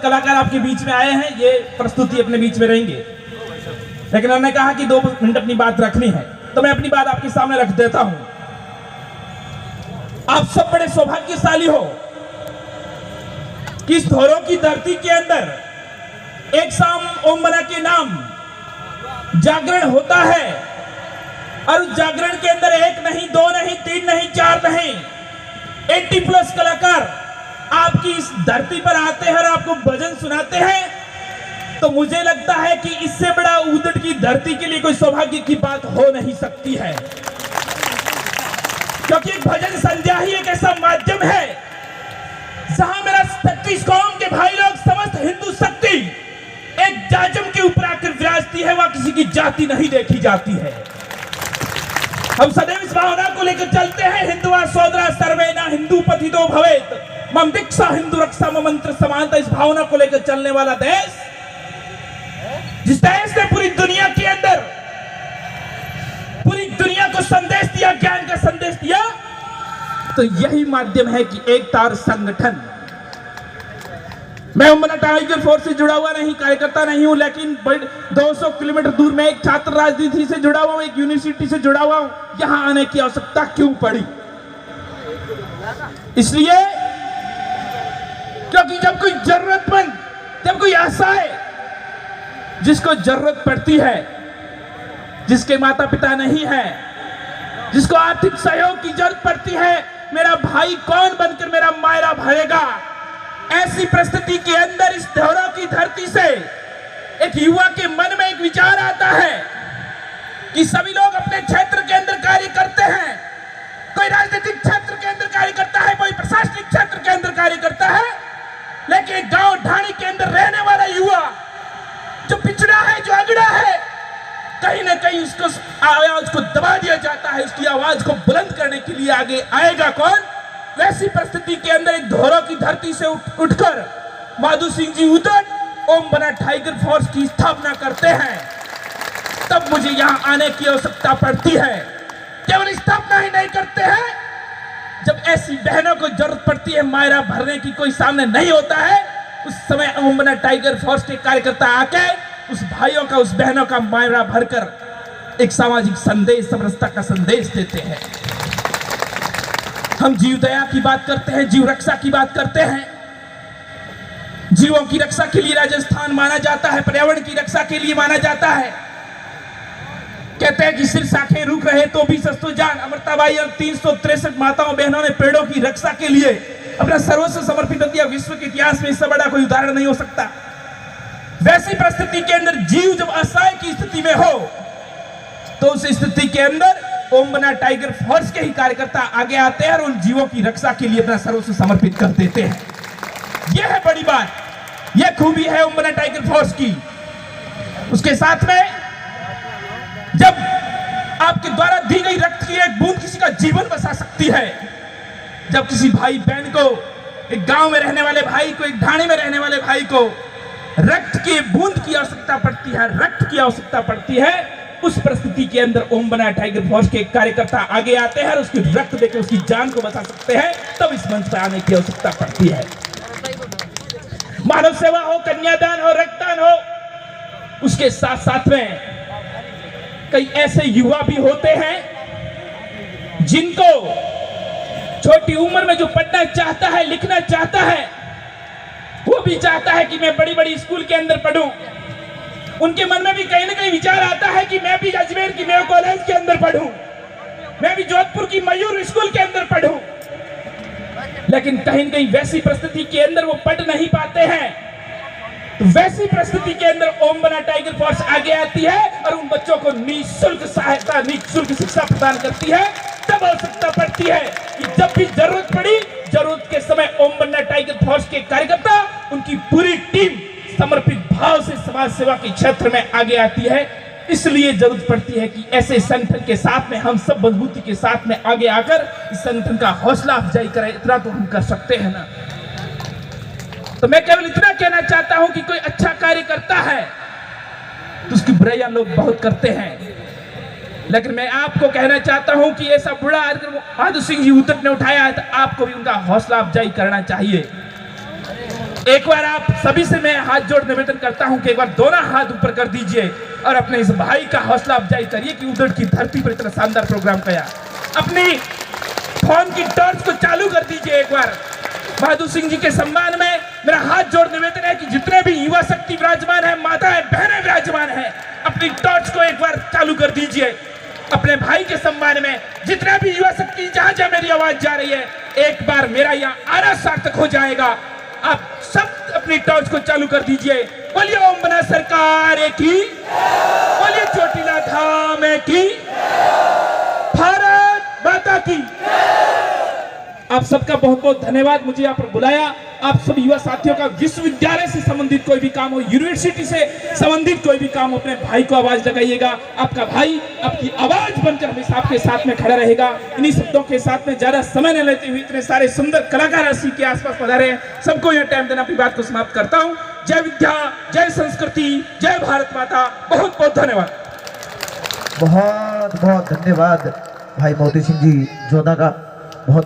कलाकार आपके बीच में आए हैं, ये प्रस्तुति अपने बीच में रहेंगे, लेकिन उन्होंने कहा कि 2 मिनट अपनी बात रखनी है, तो मैं अपनी बात आपके सामने रख देता हूं। आप सब बड़े सौभाग्यशाली हो कि इस धोरों की धरती के अंदर एक शाम ओम बना के नाम जागरण होता है, और उस जागरण के अंदर 1 नहीं, 2 नहीं, 3 नहीं, 4 नहीं, 80+ कलाकार आपकी इस धरती पर आते हैं और आपको भजन सुनाते हैं। तो मुझे लगता है कि इससे बड़ा उदड़ की धरती के लिए कोई सौभाग्य की बात हो नहीं सकती है, क्योंकि भजन संध्या ही एक ऐसा माध्यम है जहां मेरा 36 कौम के भाई लोग, समस्त हिंदू शक्ति एक जाजम के ऊपर आकर विराजती है, वहां किसी की जाति नहीं देखी जाती है। हम सदैव इस भावना को लेकर चलते हैं, हिंदुआ सोदरा सर्वे न हिंदू पतितो भवेत, मम दीक्षा हिंदू रक्षा मम मंत्र समानता। इस भावना को लेकर चलने वाला देश, जिस देश ने पूरी दुनिया के अंदर पूरी दुनिया को संदेश दिया, ज्ञान का संदेश दिया, तो यही माध्यम है कि एकता और संगठन। मैं ओम बना टाइगर फोर्स से जुड़ा हुआ नहीं, कार्यकर्ता नहीं हूं, लेकिन 200 किलोमीटर दूर में एक छात्र राजनीति से जुड़ा हुआ हूं, एक यूनिवर्सिटी से जुड़ा हुआ हूं। यहां आने की आवश्यकता क्यों पड़ी? इसलिए क्योंकि जब कोई जरूरतमंद, जब कोई असहाय, जिसको जरूरत पड़ती है, जिसके माता पिता नहीं है, जिसको आर्थिक सहयोग की जरूरत पड़ती है, मेरा भाई कौन बनकर मेरा मायरा भरेगा? ऐसी परिस्थिति के अंदर इस धरों की धरती से एक युवा के मन में एक विचार आता है कि सभी लोग अपने क्षेत्र के अंदर कार्य करते हैं, कोई राजनीतिक क्षेत्र के अंदर कार्य करता है, कोई प्रशासनिक क्षेत्र के अंदर कार्य करता है, लेकिन गांव ढाणी के अंदर रहने वाला युवा जो पिछड़ा है, जो अगड़ा है, कहीं ना कहीं उसको आवाज को दबा दिया जाता है। उसकी आवाज को बुलंद करने के लिए आगे आएगा कौन? वैसी परिस्थिति के अंदर एक धोरों की धरती से उठकर माधु सिंह जी उदड़ ओम बना टाइगर फोर्स की स्थापना करते हैं, तब मुझे यहां आने की आवश्यकता पड़ती है। केवल स्थापना ही नहीं करते हैं, जब ऐसी बहनों को जरूरत पड़ती है मायरा भरने की, कोई सामने नहीं होता है, उस समय ओम बना टाइगर फोर्स के कार्यकर्ता आके उस भाइयों का, उस बहनों का मायरा भरकर एक सामाजिक संदेश, समरसता का संदेश देते हैं। हम जीव दया की बात करते हैं, जीव रक्षा की बात करते हैं। जीवों की रक्षा के लिए राजस्थान माना जाता है, पर्यावरण की रक्षा के लिए माना जाता है। कहते हैं कि सिर साखे रुक रहे तो भी सस्तो जान। अमृताबाई और 363 माताओं बहनों ने पेड़ों की रक्षा के लिए अपना सर्वस्व समर्पित कर दिया। विश्व के इतिहास में इससे बड़ा कोई उदाहरण नहीं हो सकता। वैसी परिस्थिति के अंदर जीव जब असहाय की स्थिति में हो, तो उस स्थिति के अंदर ओम बना टाइगर फोर्स के ही कार्यकर्ता आगे आते हैं और उन जीवों की रक्षा के लिए अपना सर्वस्व समर्पित कर देते हैं। यह है बड़ी बात, यह खूबी है ओम बना टाइगर फोर्स की। उसके साथ में जब आपके द्वारा दी गई रक्त की एक बूंद किसी का जीवन बचा सकती है, जब किसी भाई बहन को, एक गांव में रहने वाले भाई को, एक ढाणी में रहने वाले भाई को रक्त की बूंद की आवश्यकता पड़ती है, रक्त की आवश्यकता पड़ती है, उस परिस्थिति के अंदर ओम बना टाइगर फोर्स के कार्यकर्ता आगे आते हैं और उसकी रक्त देकर उसकी जान को बचा सकते हैं, तब इस मंच पर आने की आवश्यकता पड़ती है। मानव सेवा हो, कन्यादान हो, रक्तदान हो, उसके साथ साथ में कई ऐसे युवा भी होते हैं जिनको छोटी उम्र में जो पढ़ना चाहता है, लिखना चाहता है, वो भी चाहता है कि मैं बड़ी बड़ी स्कूल के अंदर पढ़ूं। उनके मन में भी कहीं ना कहीं विचार आता है कि मैं भी अजमेर की मेयो कॉलेज के अंदर पढ़ूं, मैं भी जोधपुर की मयूर स्कूल के अंदर पढ़ूं, लेकिन कहीं ना कहीं वैसी परिस्थिति के अंदर वो पढ़ नहीं पाते हैं। तो वैसी परिस्थिति के अंदर ओम बना टाइगर फोर्स आगे आती है और उन बच्चों को निःशुल्क सहायता, निःशुल्क शिक्षा प्रदान करती है। तब आवश्यकता पड़ती है कि जब भी जरूरत पड़ी, जरूरत के समय ओम बना टाइगर फोर्स के कार्यकर्ता, उनकी पूरी टीम समर्पित भाव से समाज सेवा के क्षेत्र में आगे आती है। इसलिए जरूरत पड़ती है कि ऐसे संगठन के साथ में हम सब मजबूती के साथ में आगे आकर इस संगठन का हौसला अफजाई करें। इतना तो हम कर सकते हैं ना। तो मैं केवल इतना कहना चाहता हूं कि कोई अच्छा कार्य करता है तो उसकी बुराइयां लोग बहुत करते हैं, लेकिन मैं आपको कहना चाहता हूं कि ऐसा बुरा अगर माधु सिंह जी उदड़ ने उठाया है तो आपको भी उनका हौसला अफजाई करना चाहिए। एक बार आप सभी से मैं हाथ जोड़ निवेदन करता हूं कि एक बार दोनों हाथ ऊपर कर दीजिए और अपने इस भाई का हौसला अफजाई करिए कि उधर की धरती पर इतना शानदार प्रोग्राम किया। अपनी फोन की टॉर्च को चालू कर दीजिए एक बार। बहादुर सिंह जी के सम्मान में मेरा हाथ जोड़ निवेदन है कि जितने भी युवा शक्ति विराजमान है, माताएं बहनें विराजमान है, अपनी टॉर्च को एक बार चालू कर दीजिए। अपने भाई के सम्मान में जितना भी युवा शक्ति, जहां जहां मेरी आवाज जा रही है, एक बार मेरा यह आना सार्थक हो जाएगा। आप सब अपनी टॉर्च को चालू कर दीजिए। बोलिए ओम बना सरकार की, बोलिए चोटीला धाम की, भारत माता की। आप सबका बहुत बहुत धन्यवाद, मुझे यहाँ पर बुलाया। आप सब युवा साथियों का विश्वविद्यालय से संबंधित कोई भी काम हो, यूनिवर्सिटी से संबंधित कोई भी काम हो, अपने भाई को आवाज लगाइएगा। आपका भाई आपकी आवाज बनकर हमेशा आपके साथ में खड़ा रहेगा। इन्हीं शब्दों के साथ में ज्यादा समय न लेते हुए इतने सारे सुंदर कलाकार राशि के आसपास पधारे हैं, सबको यह टाइम देना, अपनी बात को समाप्त करता हूँ। जय विद्या, जय संस्कृति, जय भारत माता। बहुत बहुत धन्यवाद। बहुत बहुत धन्यवाद भाई मोती सिंह जी जोधा का। बहुत